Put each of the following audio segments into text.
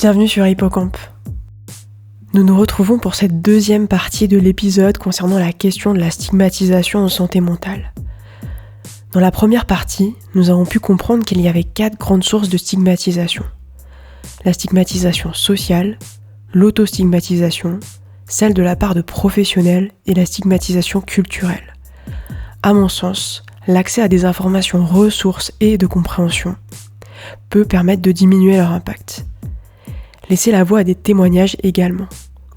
Bienvenue sur Hippocampe. Nous nous retrouvons pour cette deuxième partie de l'épisode concernant la question de la stigmatisation en santé mentale. Dans la première partie, nous avons pu comprendre qu'il y avait 4 grandes sources de stigmatisation. La stigmatisation sociale, l'autostigmatisation, celle de la part de professionnels et la stigmatisation culturelle. À mon sens, l'accès à des informations ressources et de compréhension peut permettre de diminuer leur impact. Laissez la voix à des témoignages également.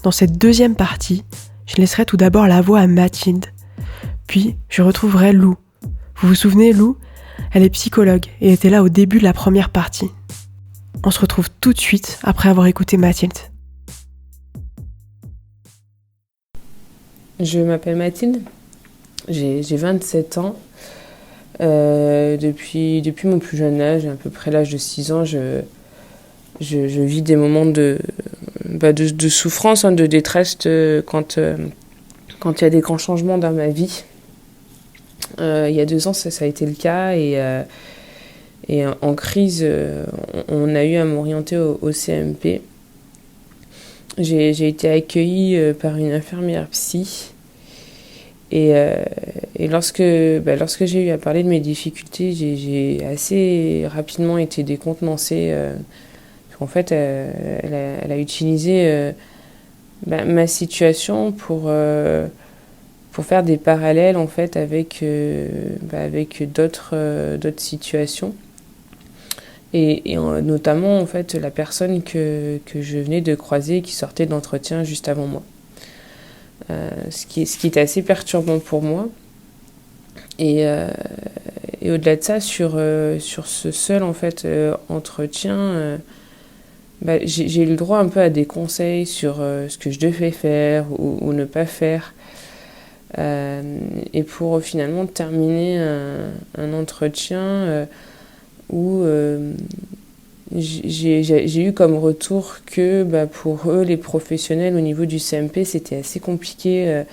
Dans cette deuxième partie, je laisserai tout d'abord la voix à Mathilde. Puis, je retrouverai Lou. Vous vous souvenez, Lou ? Elle est psychologue et était là au début de la première partie. On se retrouve tout de suite après avoir écouté Mathilde. Je m'appelle Mathilde, j'ai 27 ans. Depuis mon plus jeune âge, à peu près l'âge de 6 ans, je vis des moments de souffrance, de détresse quand il y a des grands changements dans ma vie. Il y a 2 ans, ça a été le cas et en crise, on a eu à m'orienter au CMP. J'ai été accueillie par une infirmière psy et lorsque j'ai eu à parler de mes difficultés, j'ai assez rapidement été décontenancée. En fait, elle a utilisé ma situation pour faire des parallèles en fait avec d'autres situations et notamment en fait la personne que je venais de croiser qui sortait d'entretien juste avant moi. Ce qui était assez perturbant pour moi et au-delà de ça sur ce seul en fait entretien. J'ai eu le droit un peu à des conseils sur ce que je devais faire ou ne pas faire. Et pour finalement terminer un entretien où j'ai eu comme retour que pour eux, les professionnels au niveau du CMP, c'était assez compliqué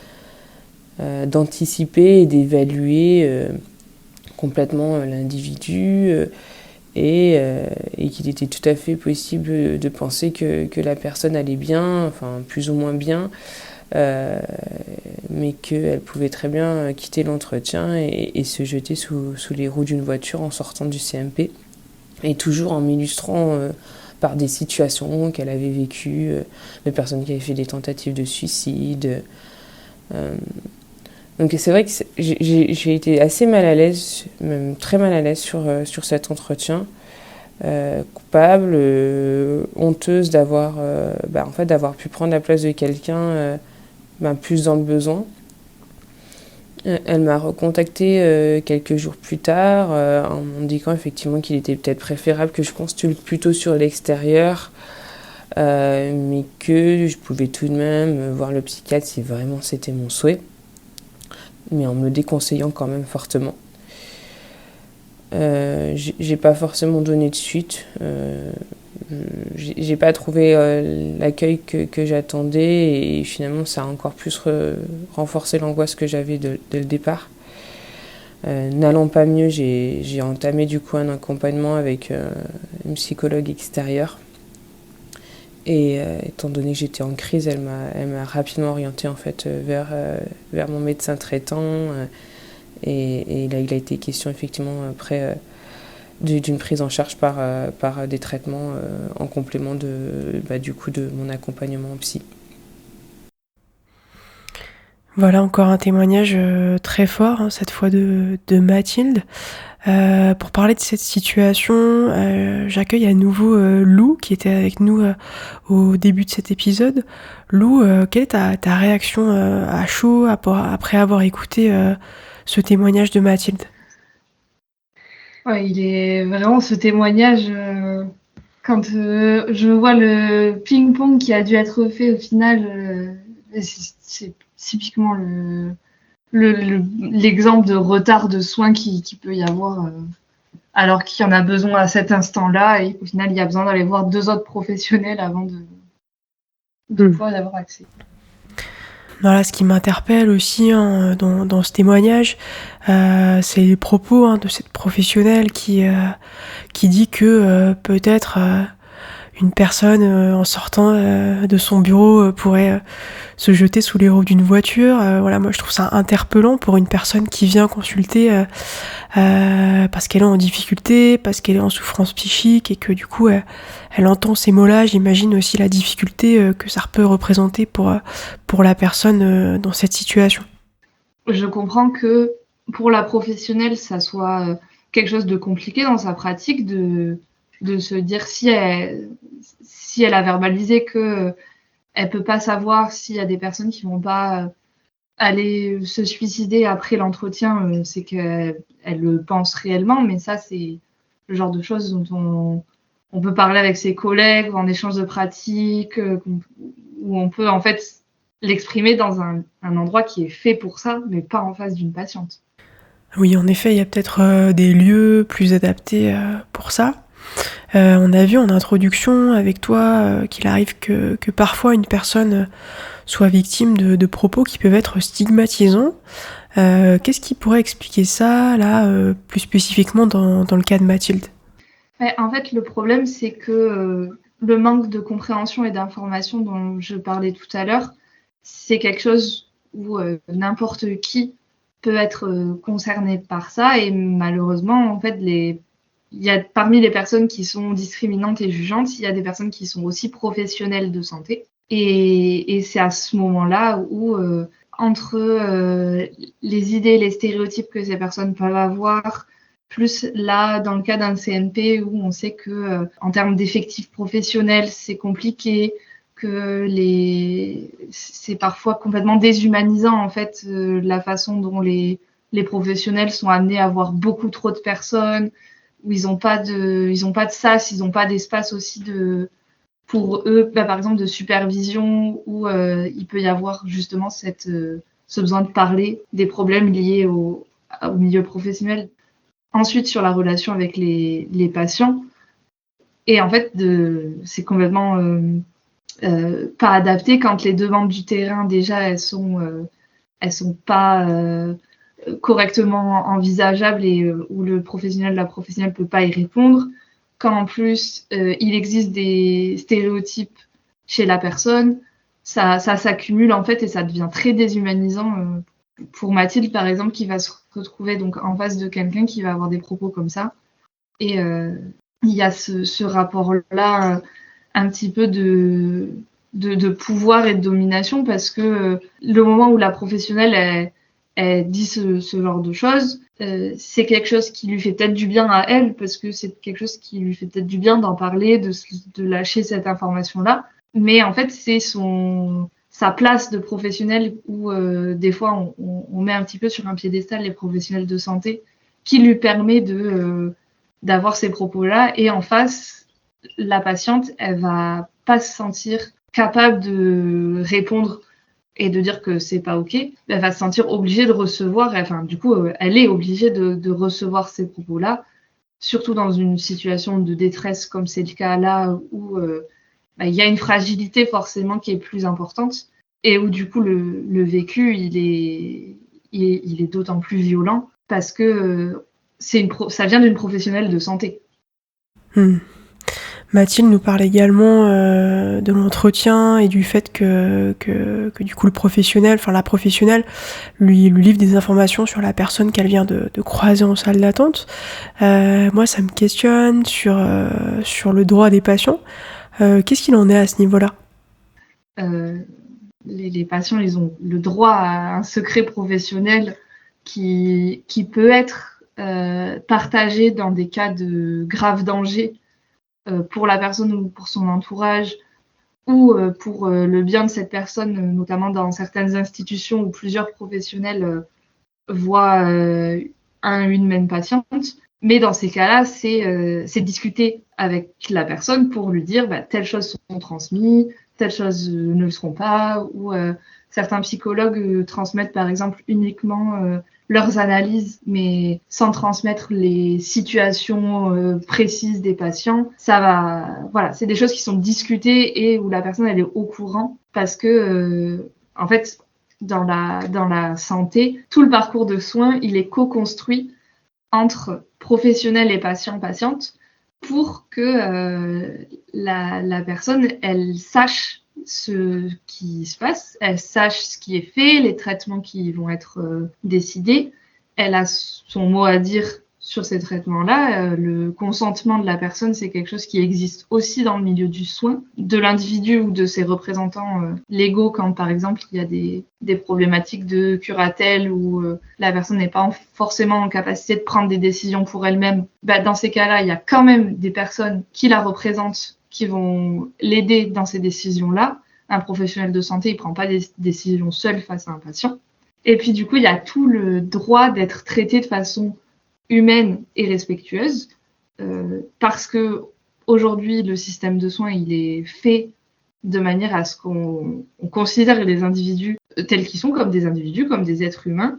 d'anticiper et d'évaluer complètement l'individu. Et qu'il était tout à fait possible de penser que la personne allait bien, enfin plus ou moins bien, mais qu'elle pouvait très bien quitter l'entretien et se jeter sous les roues d'une voiture en sortant du CMP, et toujours en m'illustrant par des situations qu'elle avait vécues, des personnes qui avaient fait des tentatives de suicide. Donc c'est vrai que j'ai été assez mal à l'aise, même très mal à l'aise sur cet entretien, coupable, honteuse d'avoir pu prendre la place de quelqu'un plus dans le besoin. Elle m'a recontactée quelques jours plus tard en m'indiquant effectivement qu'il était peut-être préférable que je consulte plutôt sur l'extérieur, mais que je pouvais tout de même voir le psychiatre si vraiment c'était mon souhait, mais en me déconseillant quand même fortement. J'ai pas forcément donné de suite. J'ai pas trouvé l'accueil que j'attendais et finalement ça a encore plus renforcé l'angoisse que j'avais dès le départ. N'allant pas mieux, j'ai entamé du coup un accompagnement avec une psychologue extérieure. Et étant donné que j'étais en crise, elle m'a rapidement orientée en fait vers mon médecin traitant. Et là, il a été question effectivement après d'une prise en charge par des traitements en complément du coup de mon accompagnement en psy. Voilà encore un témoignage très fort, cette fois de Mathilde. Pour parler de cette situation, j'accueille à nouveau Lou qui était avec nous au début de cet épisode. Lou, quelle est ta réaction à chaud après avoir écouté ce témoignage de Mathilde ? Ouais, il est vraiment ce témoignage, quand je vois le ping-pong qui a dû être fait au final, c'est typiquement l'exemple de retard de soins qui peut y avoir, alors qu'il y en a besoin à cet instant-là, et au final il y a besoin d'aller voir 2 autres professionnels avant de pouvoir y avoir accès. Voilà, ce qui m'interpelle aussi dans ce témoignage, c'est les propos de cette professionnelle qui dit que peut-être une personne en sortant de son bureau pourrait se jeter sous les roues d'une voiture. Voilà, moi je trouve ça interpellant pour une personne qui vient consulter parce qu'elle est en difficulté, parce qu'elle est en souffrance psychique et que du coup elle entend ces mots-là. J'imagine aussi la difficulté que ça peut représenter pour la personne dans cette situation. Je comprends que pour la professionnelle, ça soit quelque chose de compliqué dans sa pratique de se dire si elle a verbalisé que elle peut pas savoir s'il y a des personnes qui vont pas aller se suicider après l'entretien, c'est qu'elle le pense réellement, mais ça c'est le genre de choses dont on peut parler avec ses collègues ou en échange de pratiques, où on peut en fait l'exprimer dans un endroit qui est fait pour ça, mais pas en face d'une patiente. Oui, en effet, il y a peut-être des lieux plus adaptés pour ça. On a vu en introduction avec toi qu'il arrive que parfois une personne soit victime de propos qui peuvent être stigmatisants. Qu'est-ce qui pourrait expliquer ça, là, plus spécifiquement dans le cas de Mathilde ? En fait, le problème, c'est que le manque de compréhension et d'information dont je parlais tout à l'heure, c'est quelque chose où n'importe qui peut être concerné par ça. Et malheureusement, en fait, il y a parmi les personnes qui sont discriminantes et jugeantes, il y a des personnes qui sont aussi professionnelles de santé. Et c'est à ce moment-là où, entre les idées, les stéréotypes que ces personnes peuvent avoir, plus là, dans le cas d'un CNP où on sait que en termes d'effectifs professionnels, c'est compliqué, que c'est parfois complètement déshumanisant en fait la façon dont les professionnels sont amenés à voir beaucoup trop de personnes, où ils n'ont pas de sas, ils n'ont pas d'espace aussi pour eux, par exemple de supervision, où il peut y avoir justement ce besoin de parler des problèmes liés au milieu professionnel. Ensuite, sur la relation avec les patients. Et en fait, c'est complètement pas adapté quand les demandes du terrain, déjà, elles sont pas correctement envisageables et où le professionnel, la professionnelle peut pas y répondre. Quand en plus, il existe des stéréotypes chez la personne, ça s'accumule en fait et ça devient très déshumanisant. Pour Mathilde, par exemple, qui va se retrouver donc en face de quelqu'un qui va avoir des propos comme ça. Et il y a ce rapport-là un petit peu de pouvoir et de domination parce que le moment où la professionnelle elle dit ce genre de choses, c'est quelque chose qui lui fait peut-être du bien à elle parce que c'est quelque chose qui lui fait peut-être du bien d'en parler, de lâcher cette information-là. Mais en fait, c'est sa place de professionnel où des fois on met un petit peu sur un piédestal les professionnels de santé qui lui permet d'avoir ces propos-là et en face la patiente elle va pas se sentir capable de répondre et de dire que c'est pas ok, elle va se sentir obligée de recevoir, enfin du coup elle est obligée de recevoir ces propos-là, surtout dans une situation de détresse comme c'est le cas là où il y a une fragilité forcément qui est plus importante et où du coup le vécu il est d'autant plus violent parce que ça vient d'une professionnelle de santé. Mathilde nous parle également de l'entretien et du fait que du coup la professionnelle lui livre des informations sur la personne qu'elle vient de croiser en salle d'attente. Moi ça me questionne sur le droit des patients. Qu'est-ce qu'il en est à ce niveau-là ? Les patients, ils ont le droit à un secret professionnel qui peut être partagé dans des cas de grave danger pour la personne ou pour son entourage ou pour le bien de cette personne, notamment dans certaines institutions où plusieurs professionnels voient une même patiente. Mais dans ces cas-là, c'est discuter avec la personne pour lui dire telles choses sont transmises, telles choses ne le seront pas, ou certains psychologues transmettent par exemple uniquement leurs analyses, mais sans transmettre les situations précises des patients. C'est des choses qui sont discutées et où la personne elle est au courant parce que en fait dans la santé, tout le parcours de soins il est co-construit entre professionnels et patients-patientes pour que la personne, elle sache ce qui se passe, elle sache ce qui est fait, les traitements qui vont être décidés. Elle a son mot à dire sur ces traitements-là. Le consentement de la personne, c'est quelque chose qui existe aussi dans le milieu du soin, de l'individu ou de ses représentants légaux, quand par exemple il y a des problématiques de curatelle où la personne n'est pas forcément en capacité de prendre des décisions pour elle-même. Dans ces cas-là, il y a quand même des personnes qui la représentent, qui vont l'aider dans ces décisions-là. Un professionnel de santé, il prend pas des décisions seul face à un patient. Et puis du coup, il y a tout le droit d'être traité de façon humaine et respectueuse, parce que aujourd'hui le système de soins il est fait de manière à ce qu'on considère les individus tels qu'ils sont, comme des individus, comme des êtres humains.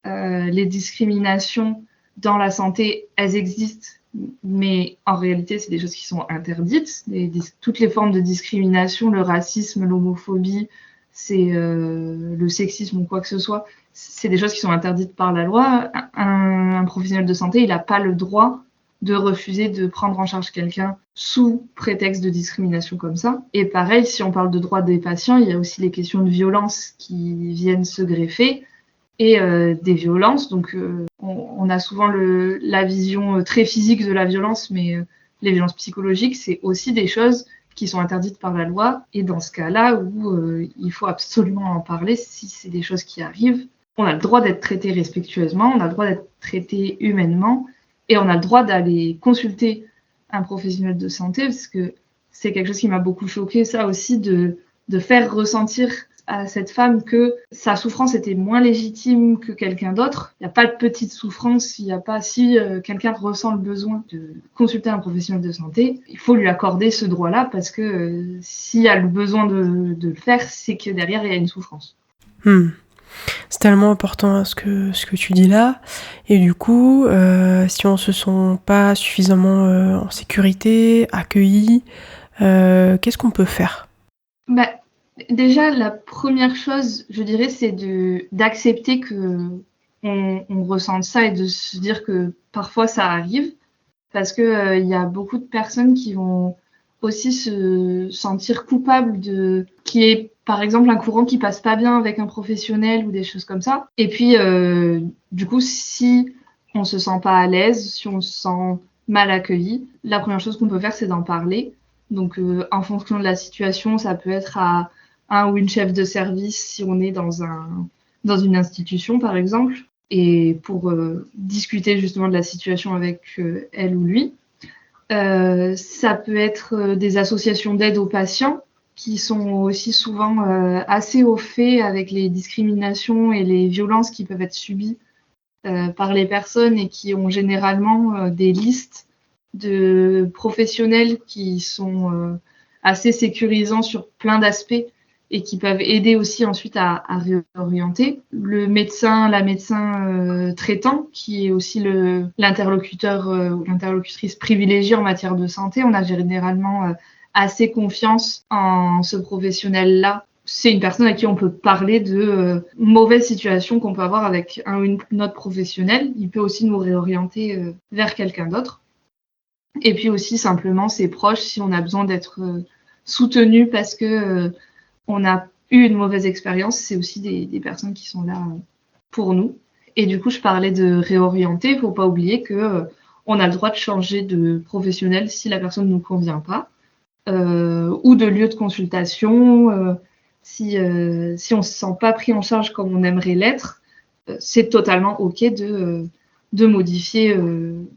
Les discriminations dans la santé, elles existent, mais en réalité c'est des choses qui sont interdites. Toutes les formes de discrimination, le racisme, l'homophobie, c'est le sexisme ou quoi que ce soit, c'est des choses qui sont interdites par la loi. Un professionnel de santé, il n'a pas le droit de refuser de prendre en charge quelqu'un sous prétexte de discrimination comme ça. Et pareil, si on parle de droits des patients, il y a aussi les questions de violence qui viennent se greffer, et des violences. Donc on a souvent la vision très physique de la violence, mais les violences psychologiques, c'est aussi des choses qui sont interdites par la loi. Et dans ce cas-là, où il faut absolument en parler, si c'est des choses qui arrivent, on a le droit d'être traité respectueusement, on a le droit d'être traité humainement, et on a le droit d'aller consulter un professionnel de santé, parce que c'est quelque chose qui m'a beaucoup choqué, ça aussi, de faire ressentir à cette femme que sa souffrance était moins légitime que quelqu'un d'autre. Il n'y a pas de petite souffrance, il n'y a pas, si quelqu'un ressent le besoin de consulter un professionnel de santé, il faut lui accorder ce droit-là, parce que s'il y a le besoin de le faire, c'est que derrière il y a une souffrance. C'est tellement important ce que tu dis là. Et du coup, si on se sent pas suffisamment en sécurité, accueilli, qu'est-ce qu'on peut faire ? Déjà, la première chose, je dirais, c'est d'accepter que on ressente ça et de se dire que parfois ça arrive, parce que y a beaucoup de personnes qui vont aussi se sentir coupables qui est par exemple un courant qui passe pas bien avec un professionnel ou des choses comme ça. Et puis du coup, si on se sent pas à l'aise, si on se sent mal accueilli, la première chose qu'on peut faire, c'est d'en parler. Donc en fonction de la situation, ça peut être à un ou une chef de service si on est dans une institution par exemple, et pour discuter justement de la situation avec elle ou lui. Ça peut être des associations d'aide aux patients qui sont aussi souvent assez au fait avec les discriminations et les violences qui peuvent être subies par les personnes, et qui ont généralement des listes de professionnels qui sont assez sécurisants sur plein d'aspects et qui peuvent aider aussi ensuite à réorienter. Le médecin, la médecin traitant, qui est aussi l'interlocuteur ou l'interlocutrice privilégiée en matière de santé, on a généralement assez confiance en ce professionnel-là. C'est une personne à qui on peut parler de mauvaises situations qu'on peut avoir avec un ou une autre professionnel. Il peut aussi nous réorienter vers quelqu'un d'autre. Et puis aussi simplement ses proches, si on a besoin d'être soutenu parce que on a eu une mauvaise expérience, c'est aussi des personnes qui sont là pour nous. Et du coup, je parlais de réorienter. Il ne faut pas oublier que on a le droit de changer de professionnel si la personne ne nous convient pas, ou de lieu de consultation. Si on ne se sent pas pris en charge comme on aimerait l'être, c'est totalement OK de modifier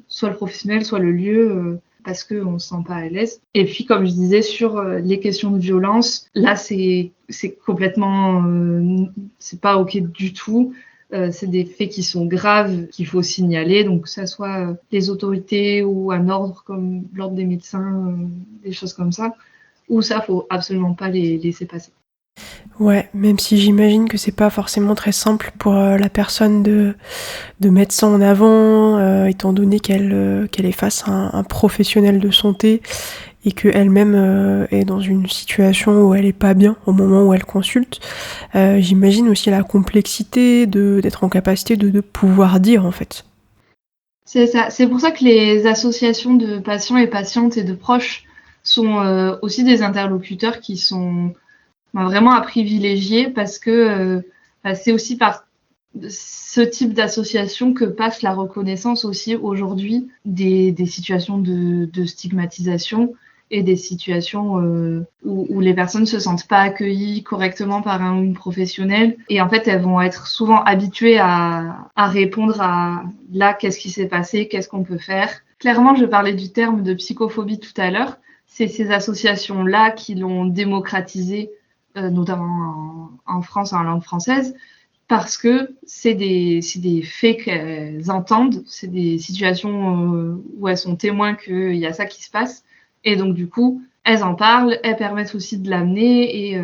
soit le professionnel, soit le lieu, parce qu'on ne se sent pas à l'aise. Et puis, comme je disais, sur les questions de violence, là, c'est complètement... c'est pas OK du tout. C'est des faits qui sont graves, qu'il faut signaler, donc que ça soit les autorités ou un ordre comme l'ordre des médecins, des choses comme ça, où ça, faut absolument pas les laisser passer. Ouais, même si j'imagine que c'est pas forcément très simple pour la personne de mettre ça en avant, étant donné qu'elle est face à un professionnel de santé et qu'elle-même est dans une situation où elle est pas bien au moment où elle consulte. J'imagine aussi la complexité d'être en capacité de pouvoir dire en fait. C'est ça. C'est pour ça que les associations de patients et patientes et de proches sont aussi des interlocuteurs qui sont vraiment à privilégier parce que c'est aussi par ce type d'association que passe la reconnaissance aussi aujourd'hui des situations de stigmatisation et des situations où les personnes se sentent pas accueillies correctement par un ou une professionnelle. Et en fait, elles vont être souvent habituées à répondre à là, qu'est-ce qui s'est passé, qu'est-ce qu'on peut faire. Clairement, je parlais du terme de psychophobie tout à l'heure. C'est ces associations-là qui l'ont démocratisé, notamment en France, en langue française, parce que c'est des faits qu'elles entendent, c'est des situations où elles sont témoins qu'il y a ça qui se passe. Et donc, du coup, elles en parlent, elles permettent aussi de l'amener et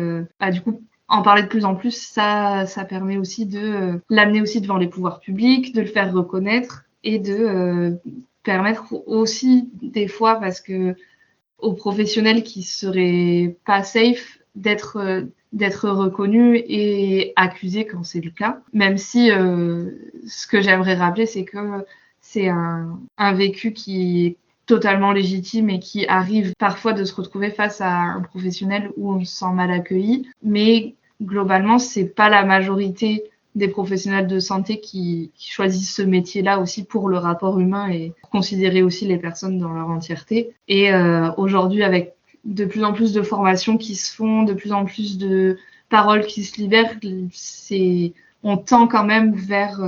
du coup, en parler de plus en plus, ça permet aussi de l'amener aussi devant les pouvoirs publics, de le faire reconnaître et de permettre aussi des fois, parce que aux professionnels qui seraient pas safe d'être reconnus et accusés quand c'est le cas. Même si ce que j'aimerais rappeler, c'est que c'est un vécu qui est totalement légitime et qui arrive parfois de se retrouver face à un professionnel où on se sent mal accueilli. Mais globalement, c'est pas la majorité des professionnels de santé qui choisissent ce métier-là aussi pour le rapport humain et pour considérer aussi les personnes dans leur entièreté. Et aujourd'hui, avec de plus en plus de formations qui se font, de plus en plus de paroles qui se libèrent, on tend quand même vers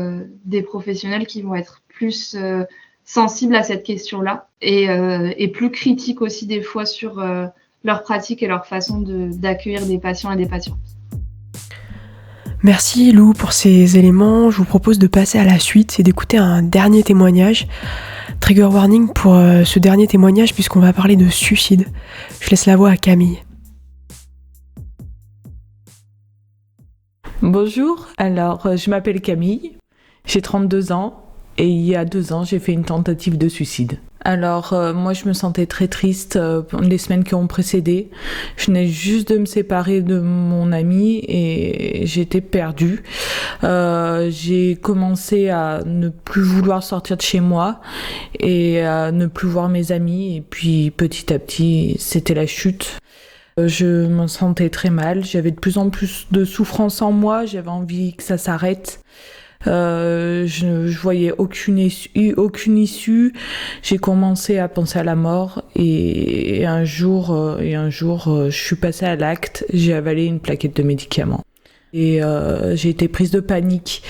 des professionnels qui vont être plus sensibles à cette question-là et plus critiques aussi des fois sur leur pratique et leur façon d'accueillir des patients et des patientes. Merci Lou pour ces éléments. Je vous propose de passer à la suite et d'écouter un dernier témoignage. Trigger warning pour ce dernier témoignage puisqu'on va parler de suicide. Je laisse la voix à Camille. Bonjour, alors je m'appelle Camille, j'ai 32 ans et il y a 2 ans j'ai fait une tentative de suicide. Alors moi je me sentais très triste les semaines qui ont précédé. Je venais juste de me séparer de mon ami et j'étais perdue. J'ai commencé à ne plus vouloir sortir de chez moi et à ne plus voir mes amis et puis petit à petit c'était la chute. Je me sentais très mal, j'avais de plus en plus de souffrance en moi, j'avais envie que ça s'arrête. Je voyais aucune issue. J'ai commencé à penser à la mort et un jour, je suis passée à l'acte. J'ai avalé une plaquette de médicaments. Et j'ai été prise de panique.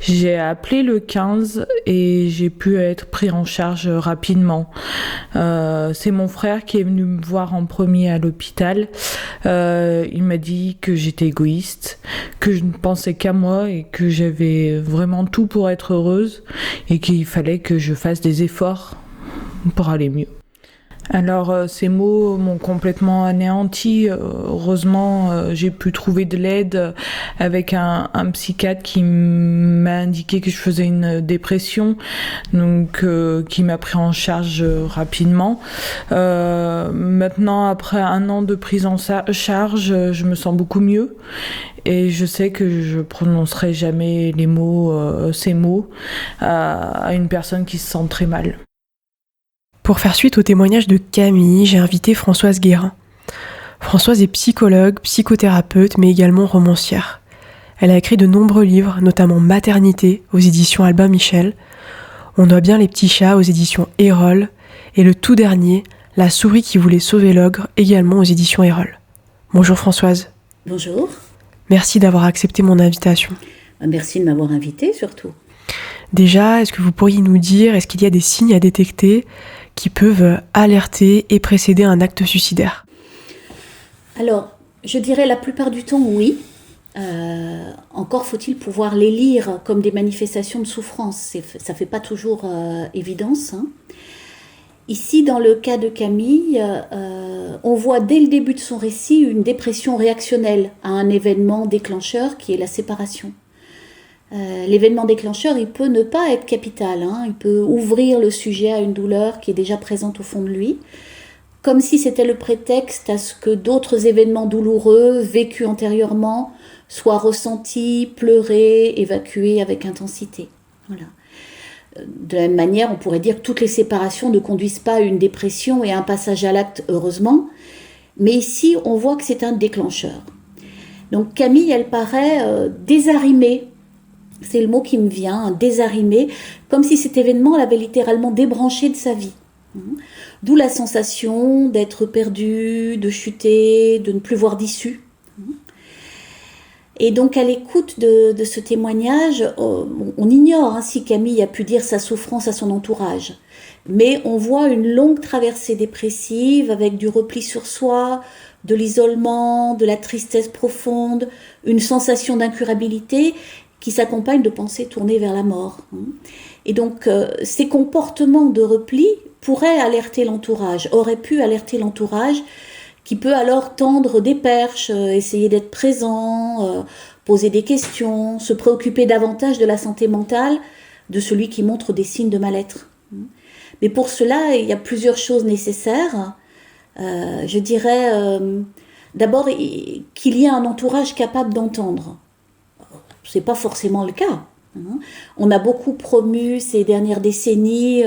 J'ai appelé le 15 et j'ai pu être pris en charge rapidement. C'est mon frère qui est venu me voir en premier à l'hôpital. Il m'a dit que j'étais égoïste, que je ne pensais qu'à moi et que j'avais vraiment tout pour être heureuse et qu'il fallait que je fasse des efforts pour aller mieux. Alors ces mots m'ont complètement anéanti. Heureusement, j'ai pu trouver de l'aide avec un psychiatre qui m'a indiqué que je faisais une dépression, donc qui m'a pris en charge rapidement. Maintenant, après 1 an de prise en charge, je me sens beaucoup mieux et je sais que je prononcerai jamais ces mots à une personne qui se sent très mal. Pour faire suite au témoignage de Camille, j'ai invité Françoise Guérin. Françoise est psychologue, psychothérapeute, mais également romancière. Elle a écrit de nombreux livres, notamment Maternité aux éditions Albin Michel, On doit bien les petits chats aux éditions Erol, et le tout dernier, La souris qui voulait sauver l'ogre, également aux éditions Erol. Bonjour Françoise. Bonjour. Merci d'avoir accepté mon invitation. Merci de m'avoir invitée surtout. Déjà, est-ce que vous pourriez nous dire, est-ce qu'il y a des signes à détecter qui peuvent alerter et précéder un acte suicidaire? Alors, je dirais la plupart du temps oui. Encore faut-il pouvoir les lire comme des manifestations de souffrance. Ça ne fait pas toujours évidence. Ici, dans le cas de Camille, on voit dès le début de son récit une dépression réactionnelle à un événement déclencheur qui est la séparation. L'événement déclencheur, il peut ne pas être capital, il peut ouvrir le sujet à une douleur qui est déjà présente au fond de lui, comme si c'était le prétexte à ce que d'autres événements douloureux, vécus antérieurement, soient ressentis, pleurés, évacués avec intensité. Voilà. De la même manière, on pourrait dire que toutes les séparations ne conduisent pas à une dépression et à un passage à l'acte, heureusement. Mais ici, on voit que c'est un déclencheur. Donc Camille, elle paraît désarrimée. C'est le mot qui me vient, hein, désarrimée, comme si cet événement l'avait littéralement débranchée de sa vie. D'où la sensation d'être perdue, de chuter, de ne plus voir d'issue. Et donc à l'écoute de ce témoignage, on ignore si Camille a pu dire sa souffrance à son entourage. Mais on voit une longue traversée dépressive avec du repli sur soi, de l'isolement, de la tristesse profonde, une sensation d'incurabilité qui s'accompagne de pensées tournées vers la mort. Et donc ces comportements de repli pourraient alerter l'entourage, auraient pu alerter l'entourage, qui peut alors tendre des perches, essayer d'être présent, poser des questions, se préoccuper davantage de la santé mentale de celui qui montre des signes de mal-être. Mais pour cela, il y a plusieurs choses nécessaires. Je dirais d'abord qu'il y ait un entourage capable d'entendre. Ce n'est pas forcément le cas. On a beaucoup promu ces dernières décennies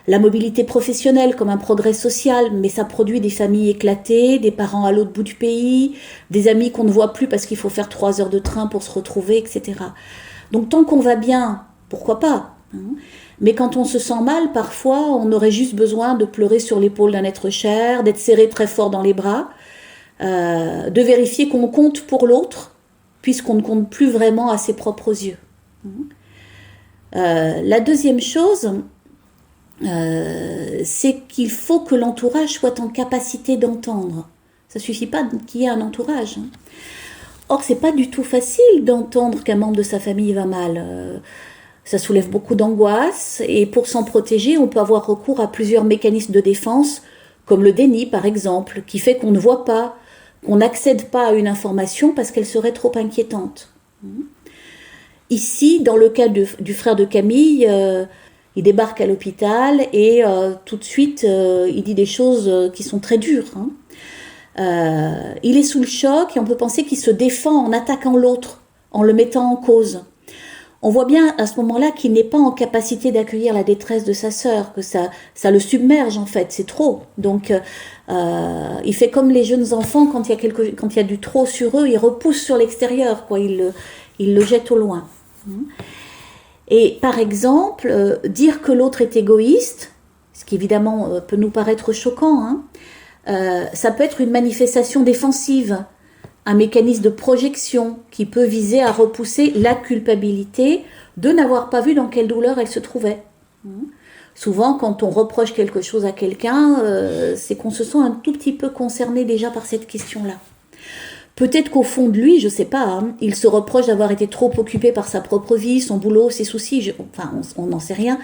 la mobilité professionnelle comme un progrès social, mais ça produit des familles éclatées, des parents à l'autre bout du pays, des amis qu'on ne voit plus parce qu'il faut faire 3 heures de train pour se retrouver, etc. Donc tant qu'on va bien, pourquoi pas, mais quand on se sent mal, parfois on aurait juste besoin de pleurer sur l'épaule d'un être cher, d'être serré très fort dans les bras, de vérifier qu'on compte pour l'autre, puisqu'on ne compte plus vraiment à ses propres yeux. La deuxième chose, c'est qu'il faut que l'entourage soit en capacité d'entendre. Ça ne suffit pas qu'il y ait un entourage. Or, c'est pas du tout facile d'entendre qu'un membre de sa famille va mal. Ça soulève beaucoup d'angoisse et pour s'en protéger, on peut avoir recours à plusieurs mécanismes de défense, comme le déni par exemple, qui fait qu'on ne voit pas, qu'on n'accède pas à une information parce qu'elle serait trop inquiétante. Ici, dans le cas du frère de Camille, il débarque à l'hôpital et tout de suite, il dit des choses qui sont très dures. Il est sous le choc et on peut penser qu'il se défend en attaquant l'autre, en le mettant en cause. On voit bien à ce moment-là qu'il n'est pas en capacité d'accueillir la détresse de sa sœur, que ça le submerge en fait, c'est trop. Donc il fait comme les jeunes enfants quand il y a du trop sur eux, il repousse sur l'extérieur, quoi, il le jette au loin. Et par exemple, dire que l'autre est égoïste, ce qui évidemment peut nous paraître choquant, ça peut être une manifestation défensive, un mécanisme de projection qui peut viser à repousser la culpabilité de n'avoir pas vu dans quelle douleur elle se trouvait. Souvent, quand on reproche quelque chose à quelqu'un, c'est qu'on se sent un tout petit peu concerné déjà par cette question-là. Peut-être qu'au fond de lui, je ne sais pas, il se reproche d'avoir été trop occupé par sa propre vie, son boulot, ses soucis, on n'en sait rien,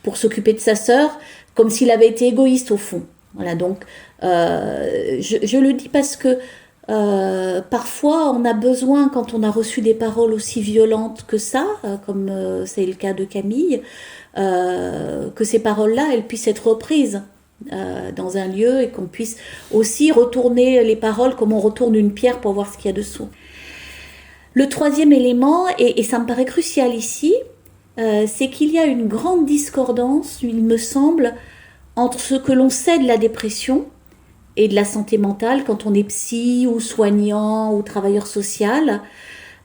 pour s'occuper de sa sœur, comme s'il avait été égoïste au fond. Voilà, donc je le dis parce que parfois on a besoin, quand on a reçu des paroles aussi violentes que ça, comme c'est le cas de Camille, que ces paroles-là, elles puissent être reprises dans un lieu et qu'on puisse aussi retourner les paroles comme on retourne une pierre pour voir ce qu'il y a dessous. Le troisième élément, et ça me paraît crucial ici, c'est qu'il y a une grande discordance, il me semble, entre ce que l'on sait de la dépression et de la santé mentale quand on est psy ou soignant ou travailleur social,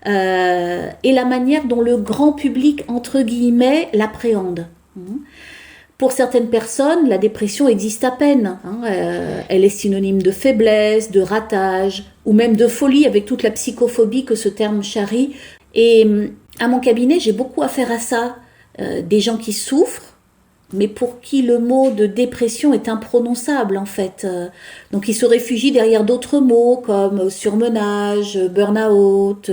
et la manière dont le grand public, entre guillemets, l'appréhende. Pour certaines personnes, la dépression existe à peine. Elle est synonyme de faiblesse, de ratage, ou même de folie, avec toute la psychophobie que ce terme charrie. Et à mon cabinet, j'ai beaucoup affaire à ça. Des gens qui souffrent, mais pour qui le mot de dépression est imprononçable, en fait. Donc ils se réfugient derrière d'autres mots, comme surmenage, burn-out,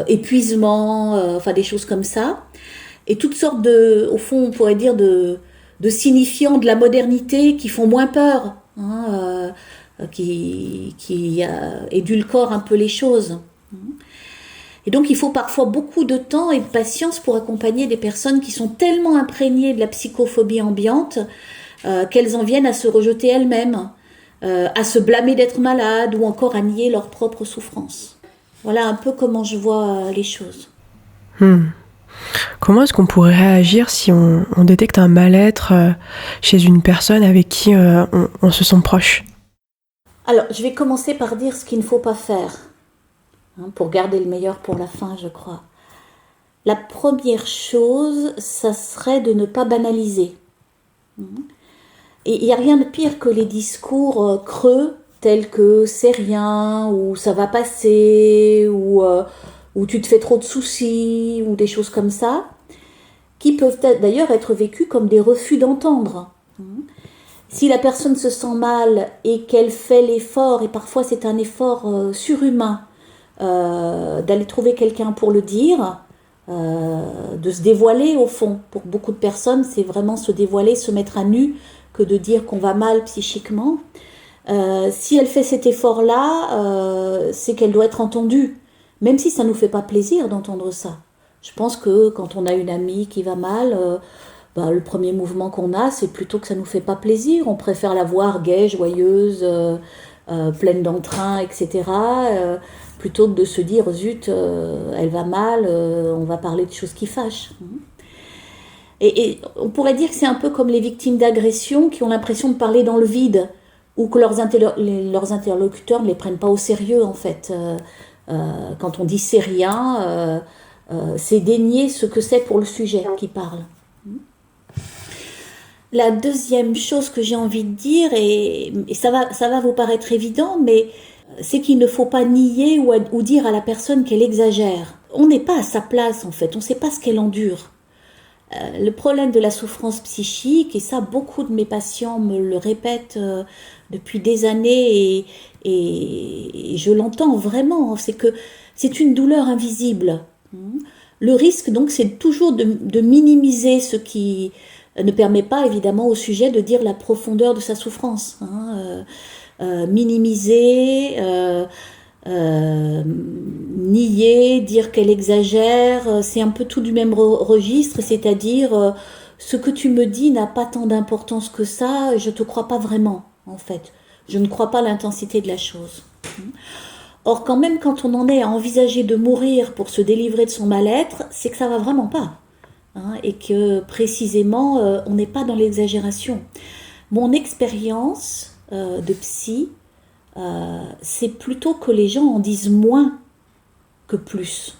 épuisement, des choses comme ça. Et toutes sortes au fond, on pourrait dire, de signifiants de la modernité qui font moins peur, qui édulcorent un peu les choses. Et donc, il faut parfois beaucoup de temps et de patience pour accompagner des personnes qui sont tellement imprégnées de la psychophobie ambiante qu'elles en viennent à se rejeter elles-mêmes, à se blâmer d'être malades ou encore à nier leur propre souffrance. Voilà un peu comment je vois les choses. Comment est-ce qu'on pourrait réagir si on détecte un mal-être chez une personne avec qui on se sent proche? Alors, je vais commencer par dire ce qu'il ne faut pas faire, pour garder le meilleur pour la fin, je crois. La première chose, ça serait de ne pas banaliser. Et il n'y a rien de pire que les discours creux, tels que c'est rien, ou ça va passer, ou tu te fais trop de soucis, ou des choses comme ça, qui peuvent d'ailleurs être vécus comme des refus d'entendre. Si la personne se sent mal et qu'elle fait l'effort, et parfois c'est un effort surhumain, d'aller trouver quelqu'un pour le dire, de se dévoiler au fond. Pour beaucoup de personnes, c'est vraiment se dévoiler, se mettre à nu, que de dire qu'on va mal psychiquement. Si elle fait cet effort-là, c'est qu'elle doit être entendue, même si ça ne nous fait pas plaisir d'entendre ça. Je pense que quand on a une amie qui va mal, le premier mouvement qu'on a, c'est plutôt que ça ne nous fait pas plaisir. On préfère la voir gaie, joyeuse, pleine d'entrain, etc., plutôt que de se dire, zut, elle va mal, on va parler de choses qui fâchent. Et on pourrait dire que c'est un peu comme les victimes d'agression qui ont l'impression de parler dans le vide, ou que leurs interlocuteurs ne les prennent pas au sérieux, en fait. Quand on dit c'est rien, c'est dénier ce que c'est pour le sujet qui parle. La deuxième chose que j'ai envie de dire, et ça va vous paraître évident, mais c'est qu'il ne faut pas nier ou dire à la personne qu'elle exagère. On n'est pas à sa place, en fait, on ne sait pas ce qu'elle endure. Le problème de la souffrance psychique, et ça beaucoup de mes patients me le répètent depuis des années, et je l'entends vraiment, c'est que c'est une douleur invisible. Le risque, donc, c'est toujours de minimiser ce qui ne permet pas, évidemment, au sujet de dire la profondeur de sa souffrance. Minimiser, nier, dire qu'elle exagère, c'est un peu tout du même registre, c'est-à-dire ce que tu me dis n'a pas tant d'importance que ça, je ne te crois pas vraiment, en fait. Je ne crois pas l'intensité de la chose. Or, quand même, quand on en est à envisager de mourir pour se délivrer de son mal-être, c'est que ça va vraiment pas. Et que, précisément, on n'est pas dans l'exagération. Mon expérience de psy, c'est plutôt que les gens en disent moins que plus.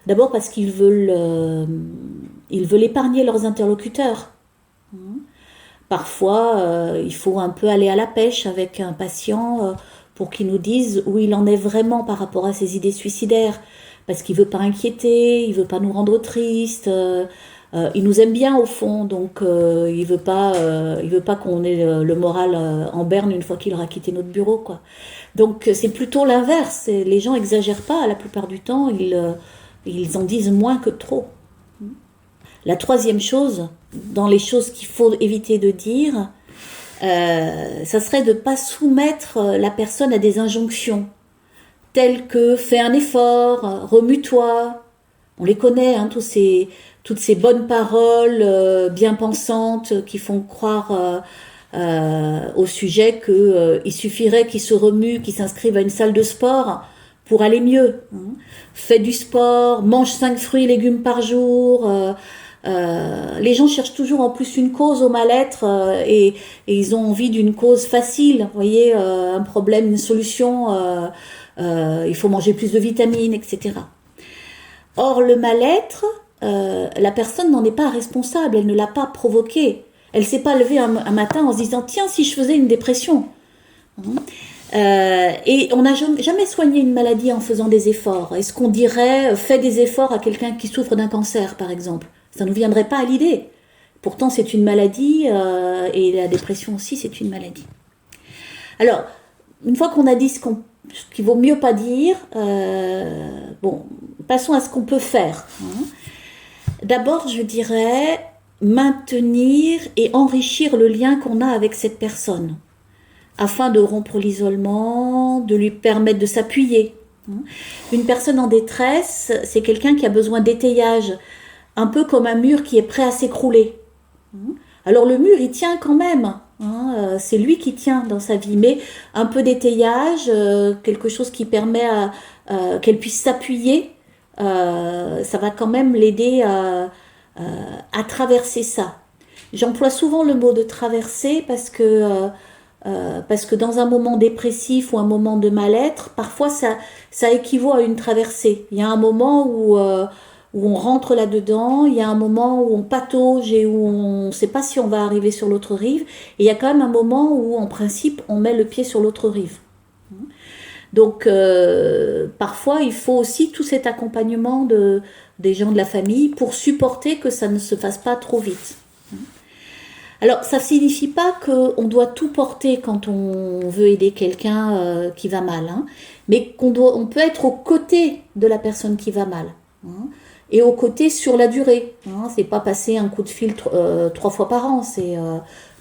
D'abord parce qu'ils veulent épargner leurs interlocuteurs. Parfois, il faut un peu aller à la pêche avec un patient pour qu'il nous dise où il en est vraiment par rapport à ses idées suicidaires. Parce qu'il ne veut pas inquiéter, il ne veut pas nous rendre tristes, il nous aime bien au fond, donc il veut pas qu'on ait le moral en berne une fois qu'il aura quitté notre bureau, quoi. Donc c'est plutôt l'inverse, les gens n'exagèrent pas, la plupart du temps, ils en disent moins que trop. La troisième chose, dans les choses qu'il faut éviter de dire, ça serait de ne pas soumettre la personne à des injonctions, telles que fais un effort, remue-toi. On les connaît, toutes ces bonnes paroles bien pensantes qui font croire au sujet qu'il suffirait qu'il se remue, qu'il s'inscrive à une salle de sport pour aller mieux. Fais du sport, mange 5 fruits et légumes par jour. Les gens cherchent toujours en plus une cause au mal-être et ils ont envie d'une cause facile. Vous voyez, un problème, une solution, il faut manger plus de vitamines, etc. Or, le mal-être, la personne n'en est pas responsable, elle ne l'a pas provoqué. Elle ne s'est pas levée un matin en se disant « Tiens, si je faisais une dépression ». Et on n'a jamais soigné une maladie en faisant des efforts. Est-ce qu'on dirait « Fais des efforts à quelqu'un qui souffre d'un cancer », par exemple? Ça ne nous viendrait pas à l'idée. Pourtant, c'est une maladie, et la dépression aussi, c'est une maladie. Alors, une fois qu'on a dit ce qu'il vaut mieux pas dire, passons à ce qu'on peut faire. D'abord, je dirais maintenir et enrichir le lien qu'on a avec cette personne, afin de rompre l'isolement, de lui permettre de s'appuyer. Une personne en détresse, c'est quelqu'un qui a besoin d'étayage, un peu comme un mur qui est prêt à s'écrouler. Alors le mur, il tient quand même, c'est lui qui tient dans sa vie, mais un peu d'étayage, quelque chose qui permet qu'elle puisse s'appuyer ça va quand même l'aider à traverser ça. J'emploie souvent le mot de traverser parce que dans un moment dépressif ou un moment de mal-être, parfois ça équivaut à une traversée. Il y a un moment où on rentre là-dedans, il y a un moment où on patauge et où on ne sait pas si on va arriver sur l'autre rive, et il y a quand même un moment où, en principe, on met le pied sur l'autre rive. Donc, parfois, il faut aussi tout cet accompagnement des gens de la famille pour supporter que ça ne se fasse pas trop vite. Alors, ça ne signifie pas qu'on doit tout porter quand on veut aider quelqu'un qui va mal, hein, mais on peut être aux côtés de la personne qui va mal, hein, et aux côtés sur la durée. Hein, c'est pas passer un coup de fil 3 fois par an, c'est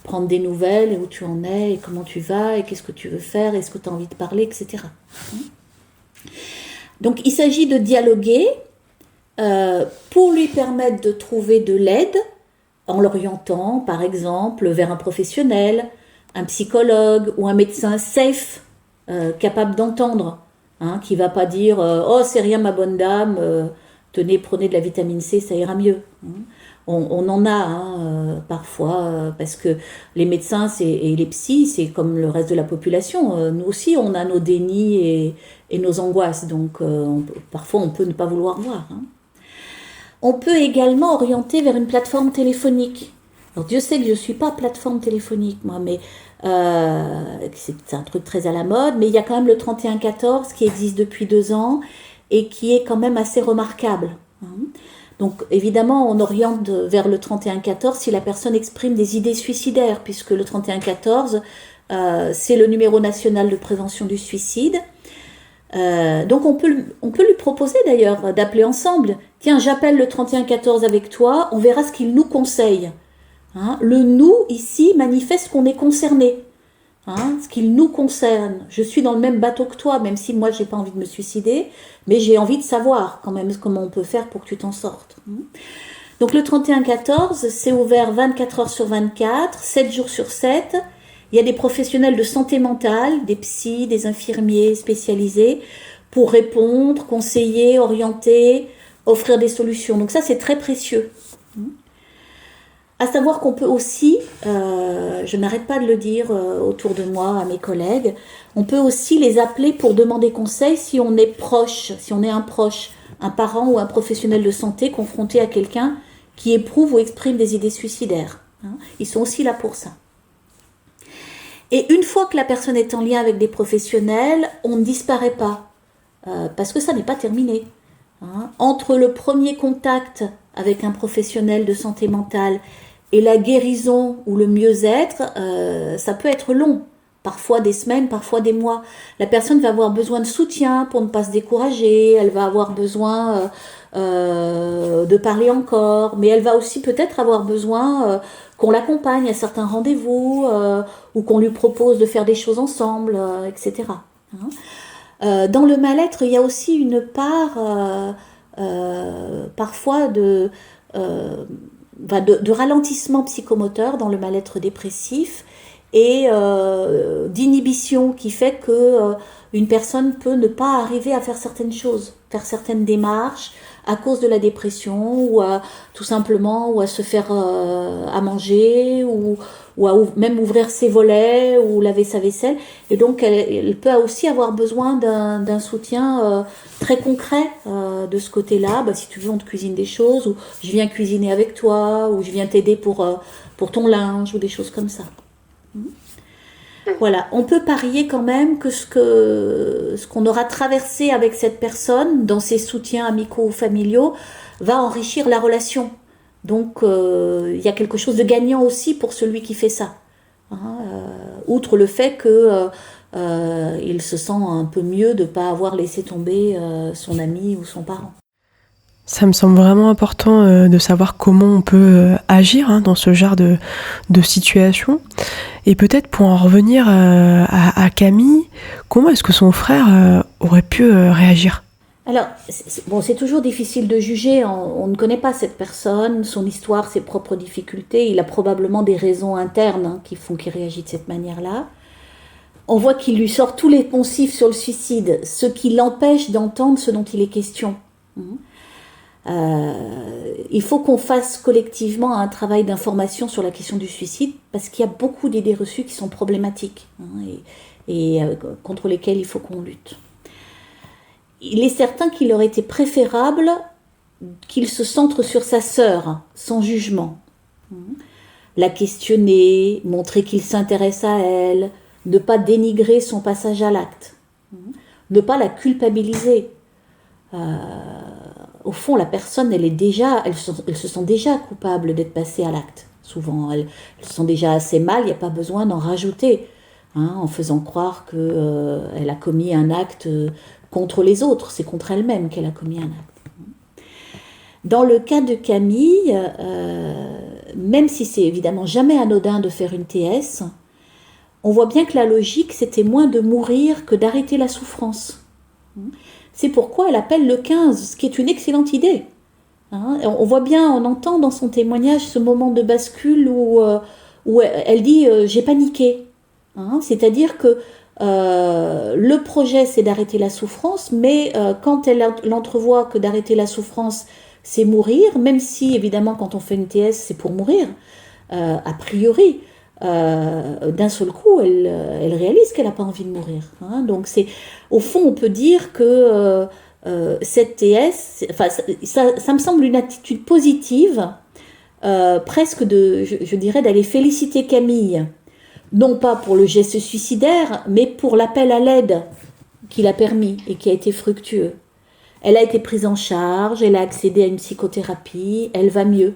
prendre des nouvelles, et où tu en es, et comment tu vas, et qu'est-ce que tu veux faire, est-ce que tu as envie de parler, etc. Donc, il s'agit de dialoguer pour lui permettre de trouver de l'aide, en l'orientant, par exemple, vers un professionnel, un psychologue ou un médecin safe, capable d'entendre, hein, qui ne va pas dire « Oh, c'est rien ma bonne dame, tenez, prenez de la vitamine C, ça ira mieux. » On en a hein, parfois, parce que les médecins et les psys, c'est comme le reste de la population. Nous aussi, on a nos dénis et nos angoisses, donc parfois on peut ne pas vouloir voir. Hein. On peut également orienter vers une plateforme téléphonique. Alors Dieu sait que je ne suis pas plateforme téléphonique, moi, mais c'est un truc très à la mode, mais il y a quand même le 3114 qui existe depuis 2 ans et qui est quand même assez remarquable. Hein. Donc évidemment, on oriente vers le 3114 si la personne exprime des idées suicidaires, puisque le 3114, c'est le numéro national de prévention du suicide. Donc on peut lui proposer d'ailleurs d'appeler ensemble. Tiens, j'appelle le 3114 avec toi, on verra ce qu'il nous conseille. Hein, le nous ici manifeste qu'on est concerné. Hein, ce qu'il nous concerne. Je suis dans le même bateau que toi, même si moi j'ai pas envie de me suicider, mais j'ai envie de savoir quand même comment on peut faire pour que tu t'en sortes. Donc le 3114, c'est ouvert 24 heures sur 24, 7 jours sur 7. Il y a des professionnels de santé mentale, des psys, des infirmiers spécialisés pour répondre, conseiller, orienter, offrir des solutions. Donc ça, c'est très précieux. À savoir qu'on peut aussi, je n'arrête pas de le dire autour de moi, à mes collègues, on peut aussi les appeler pour demander conseil si on est proche, si on est un proche, un parent ou un professionnel de santé confronté à quelqu'un qui éprouve ou exprime des idées suicidaires. Ils sont aussi là pour ça. Et une fois que la personne est en lien avec des professionnels, on ne disparaît pas, parce que ça n'est pas terminé. Hein. Entre le premier contact avec un professionnel de santé mentale et la guérison ou le mieux-être, ça peut être long, parfois des semaines, parfois des mois. La personne va avoir besoin de soutien pour ne pas se décourager, elle va avoir besoin de parler encore, mais elle va aussi peut-être avoir besoin qu'on l'accompagne à certains rendez-vous ou qu'on lui propose de faire des choses ensemble, etc. Hein. Dans le mal-être, il y a aussi une part parfois de ralentissement psychomoteur dans le mal-être dépressif et d'inhibition qui fait que une personne peut ne pas arriver à faire certaines choses, faire certaines démarches à cause de la dépression ou tout simplement ou à se faire à manger ou à même ouvrir ses volets ou laver sa vaisselle. Et donc elle peut aussi avoir besoin d'un soutien très concret de ce côté-là. Si tu veux, on te cuisine des choses, ou je viens cuisiner avec toi, ou je viens t'aider pour ton linge, ou des choses comme ça. Voilà, on peut parier quand même que ce qu'on aura traversé avec cette personne, dans ses soutiens amicaux ou familiaux, va enrichir la relation. Donc, il y a quelque chose de gagnant aussi pour celui qui fait ça. Hein, outre le fait qu'il se sent un peu mieux de ne pas avoir laissé tomber son ami ou son parent. Ça me semble vraiment important de savoir comment on peut agir dans ce genre de situation. Et peut-être pour en revenir à Camille, comment est-ce que son frère aurait pu réagir ? Alors, c'est toujours difficile de juger, on ne connaît pas cette personne, son histoire, ses propres difficultés, il a probablement des raisons internes qui font qu'il réagit de cette manière-là. On voit qu'il lui sort tous les poncifs sur le suicide, ce qui l'empêche d'entendre ce dont il est question. Il faut qu'on fasse collectivement un travail d'information sur la question du suicide, parce qu'il y a beaucoup d'idées reçues qui sont problématiques, et contre lesquelles il faut qu'on lutte. Il est certain qu'il aurait été préférable qu'il se centre sur sa sœur, sans jugement. La questionner, montrer qu'il s'intéresse à elle, ne pas dénigrer son passage à l'acte, ne pas la culpabiliser. Au fond, la personne, elle se sent déjà coupable d'être passée à l'acte. Souvent, elles se sent déjà assez mal, il n'y a pas besoin d'en rajouter, en faisant croire qu'elle a commis un acte contre les autres. C'est contre elle-même qu'elle a commis un acte. Dans le cas de Camille, même si c'est évidemment jamais anodin de faire une TS, on voit bien que la logique, c'était moins de mourir que d'arrêter la souffrance. C'est pourquoi elle appelle le 15, ce qui est une excellente idée. On voit bien, on entend dans son témoignage ce moment de bascule où elle dit « j'ai paniqué ». C'est-à-dire que le projet, c'est d'arrêter la souffrance, mais quand elle entrevoit que d'arrêter la souffrance, c'est mourir, même si, évidemment, quand on fait une TS, c'est pour mourir, a priori, d'un seul coup, elle réalise qu'elle n'a pas envie de mourir. Donc, au fond, on peut dire que cette TS, ça me semble une attitude positive, presque je dirais, d'aller féliciter Camille, non pas pour le geste suicidaire, mais pour l'appel à l'aide qu'il a permis et qui a été fructueux. Elle a été prise en charge, elle a accédé à une psychothérapie, elle va mieux.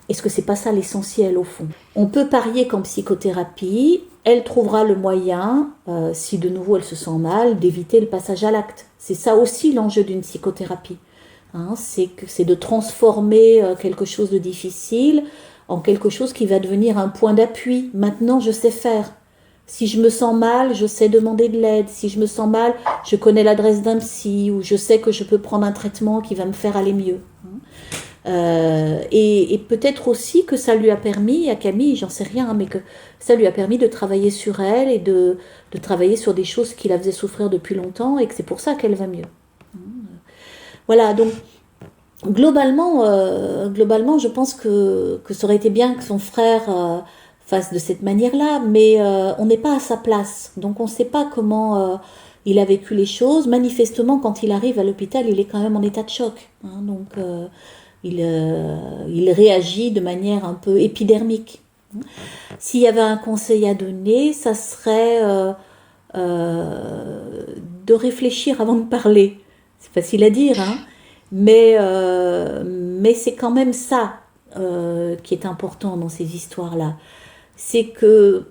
Est-ce que c'est pas ça l'essentiel au fond ? On peut parier qu'en psychothérapie, elle trouvera le moyen, si de nouveau elle se sent mal, d'éviter le passage à l'acte. C'est ça aussi l'enjeu d'une psychothérapie. C'est de transformer quelque chose de difficile en quelque chose qui va devenir un point d'appui. Maintenant, je sais faire. Si je me sens mal, je sais demander de l'aide. Si je me sens mal, je connais l'adresse d'un psy, ou je sais que je peux prendre un traitement qui va me faire aller mieux. Et peut-être aussi que ça lui a permis, à Camille, j'en sais rien, mais que ça lui a permis de travailler sur elle et de travailler sur des choses qui la faisaient souffrir depuis longtemps, et que c'est pour ça qu'elle va mieux. Voilà, donc globalement, je pense que ça aurait été bien que son frère fasse de cette manière-là, mais on n'est pas à sa place, donc on ne sait pas comment il a vécu les choses. Manifestement, quand il arrive à l'hôpital, il est quand même en état de choc, donc il réagit de manière un peu épidermique. S'il y avait un conseil à donner, ça serait de réfléchir avant de parler. C'est facile à dire, mais c'est quand même ça qui est important dans ces histoires-là. C'est que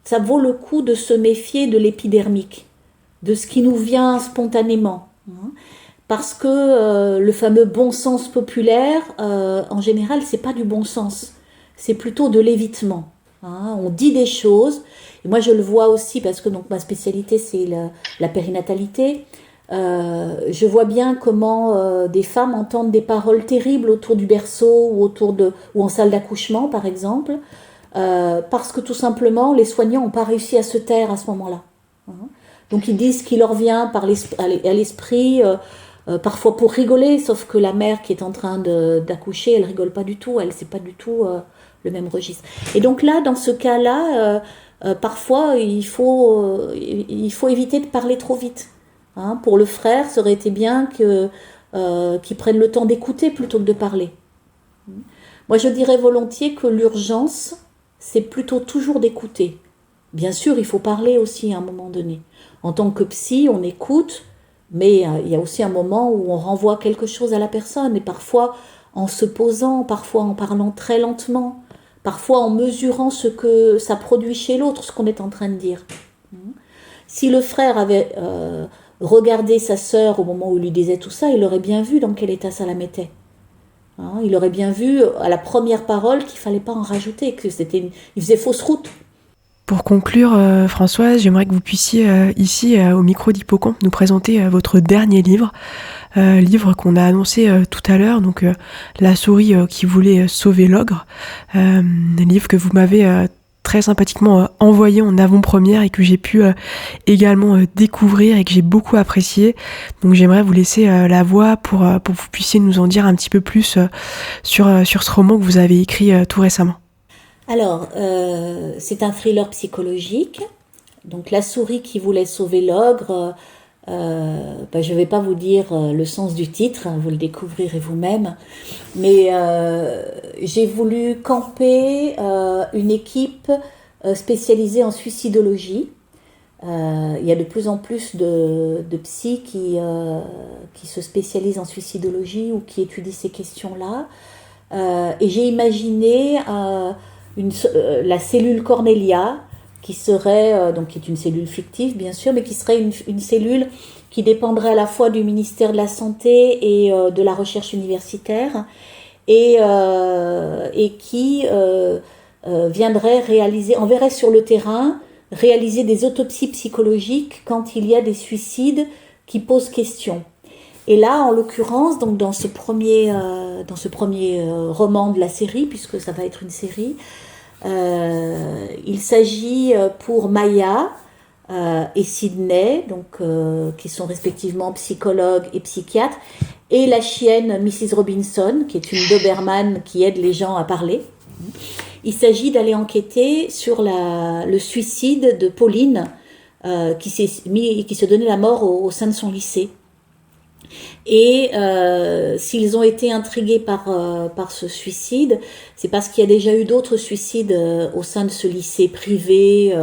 ça vaut le coup de se méfier de l'épidermique, de ce qui nous vient spontanément. Parce que le fameux bon sens populaire, en général, c'est pas du bon sens, c'est plutôt de l'évitement. On dit des choses, et moi je le vois aussi parce que donc ma spécialité c'est la périnatalité. Je vois bien comment des femmes entendent des paroles terribles autour du berceau ou en salle d'accouchement par exemple, parce que tout simplement les soignants n'ont pas réussi à se taire à ce moment-là. Donc ils disent ce qui leur vient à l'esprit, parfois pour rigoler, sauf que la mère qui est en train d'accoucher, elle rigole pas du tout, c'est pas du tout le même registre. Et donc là, dans ce cas-là, parfois il faut éviter de parler trop vite. Pour le frère, ça aurait été bien qu'il prenne le temps d'écouter plutôt que de parler. Moi, je dirais volontiers que l'urgence, c'est plutôt toujours d'écouter. Bien sûr, il faut parler aussi à un moment donné. En tant que psy, on écoute, mais il y a aussi un moment où on renvoie quelque chose à la personne, et parfois en se posant, parfois en parlant très lentement, parfois en mesurant ce que ça produit chez l'autre, ce qu'on est en train de dire. Si le frère avait regardé sa sœur au moment où il lui disait tout ça, il aurait bien vu dans quel état ça la mettait. Il aurait bien vu à la première parole qu'il ne fallait pas en rajouter, que il faisait fausse route. Pour conclure, Françoise, j'aimerais que vous puissiez ici, au micro d'Hippocampe, nous présenter votre dernier livre, livre qu'on a annoncé tout à l'heure, donc La souris qui voulait sauver l'ogre, livre que vous m'avez très sympathiquement envoyé en avant-première et que j'ai pu également découvrir et que j'ai beaucoup apprécié. Donc j'aimerais vous laisser la voix pour que vous puissiez nous en dire un petit peu plus sur ce roman que vous avez écrit tout récemment. Alors, c'est un thriller psychologique. Donc la souris qui voulait sauver l'ogre, je ne vais pas vous dire le sens du titre, vous le découvrirez vous-même, mais j'ai voulu camper une équipe spécialisée en suicidologie. Il y a de plus en plus de psys qui se spécialisent en suicidologie ou qui étudient ces questions-là. Et j'ai imaginé la cellule Cornelia, qui serait, donc qui est une cellule fictive bien sûr, mais qui serait une cellule qui dépendrait à la fois du ministère de la Santé et de la recherche universitaire, et qui viendrait enverrait sur le terrain réaliser des autopsies psychologiques quand il y a des suicides qui posent question. Et là, en l'occurrence, donc dans ce premier roman de la série, puisque ça va être une série, il s'agit pour Maya et Sydney, donc, qui sont respectivement psychologues et psychiatres, et la chienne Mrs. Robinson, qui est une Doberman qui aide les gens à parler. Il s'agit d'aller enquêter sur le suicide de Pauline, qui se donnait la mort au sein de son lycée. Et s'ils ont été intrigués par ce suicide, c'est parce qu'il y a déjà eu d'autres suicides au sein de ce lycée privé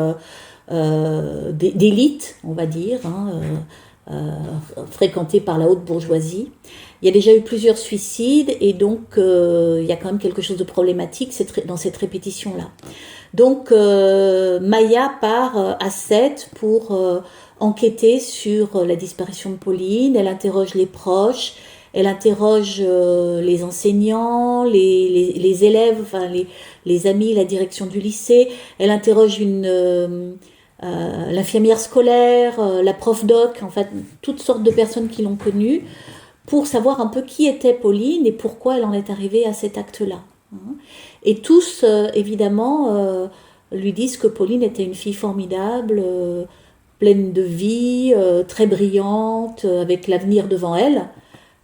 d'élite, on va dire, fréquenté par la haute bourgeoisie. Il y a déjà eu plusieurs suicides et donc il y a quand même quelque chose de problématique dans cette répétition-là. Donc Maya part à 7 pour enquêter sur la disparition de Pauline. Elle interroge les proches, elle interroge les enseignants, les élèves, enfin les amis, la direction du lycée. Elle interroge l'infirmière scolaire, la prof doc, en fait toutes sortes de personnes qui l'ont connue, pour savoir un peu qui était Pauline et pourquoi elle en est arrivée à cet acte-là. Et tous, évidemment, lui disent que Pauline était une fille formidable, pleine de vie, très brillante, avec l'avenir devant elle,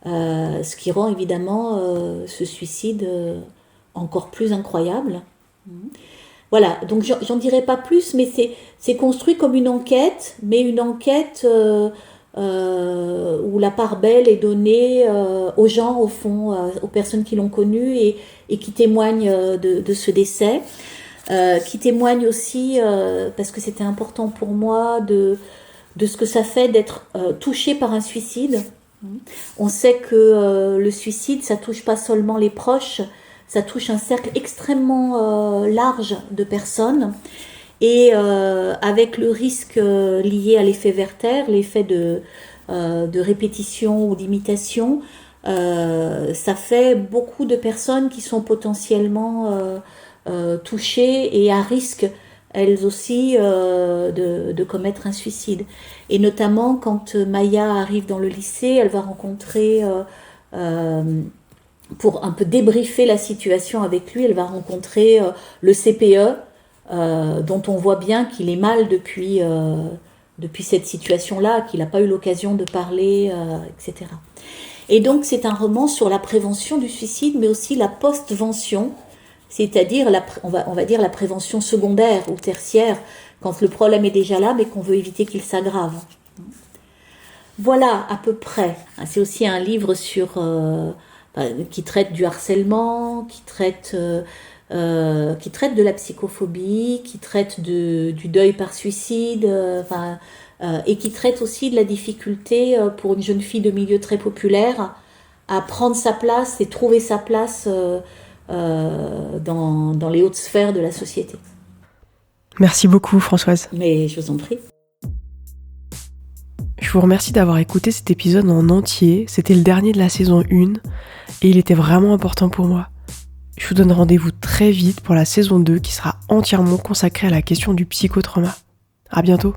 ce qui rend évidemment ce suicide encore plus incroyable. Voilà, donc j'en dirai pas plus, mais c'est construit comme une enquête, mais une enquête où la part belle est donnée aux gens, au fond, aux personnes qui l'ont connue et qui témoignent de ce décès. Qui témoigne aussi, parce que c'était important pour moi, de ce que ça fait d'être touché par un suicide. On sait que le suicide, ça touche pas seulement les proches, ça touche un cercle extrêmement large de personnes. Et avec le risque lié à l'effet Werther, l'effet de répétition ou d'imitation, ça fait beaucoup de personnes qui sont potentiellement touchées et à risque elles aussi de commettre un suicide. Et notamment quand Maya arrive dans le lycée, elle va rencontrer, pour un peu débriefer la situation avec lui, elle va rencontrer le CPE, dont on voit bien qu'il est mal depuis cette situation-là, qu'il n'a pas eu l'occasion de parler, etc. Et donc c'est un roman sur la prévention du suicide, mais aussi la postvention, c'est-à-dire on va dire la prévention secondaire ou tertiaire, quand le problème est déjà là, mais qu'on veut éviter qu'il s'aggrave. Voilà à peu près. C'est aussi un livre qui traite du harcèlement, qui traite de la psychophobie, qui traite du deuil par suicide, et qui traite aussi de la difficulté pour une jeune fille de milieu très populaire à prendre sa place et trouver sa place dans les hautes sphères de la société. Merci beaucoup Françoise. Mais je vous en prie. Je vous remercie d'avoir écouté cet épisode en entier. C'était le dernier de la saison 1 et il était vraiment important pour moi. Je vous donne rendez-vous très vite pour la saison 2 qui sera entièrement consacrée à la question du psychotrauma. À bientôt.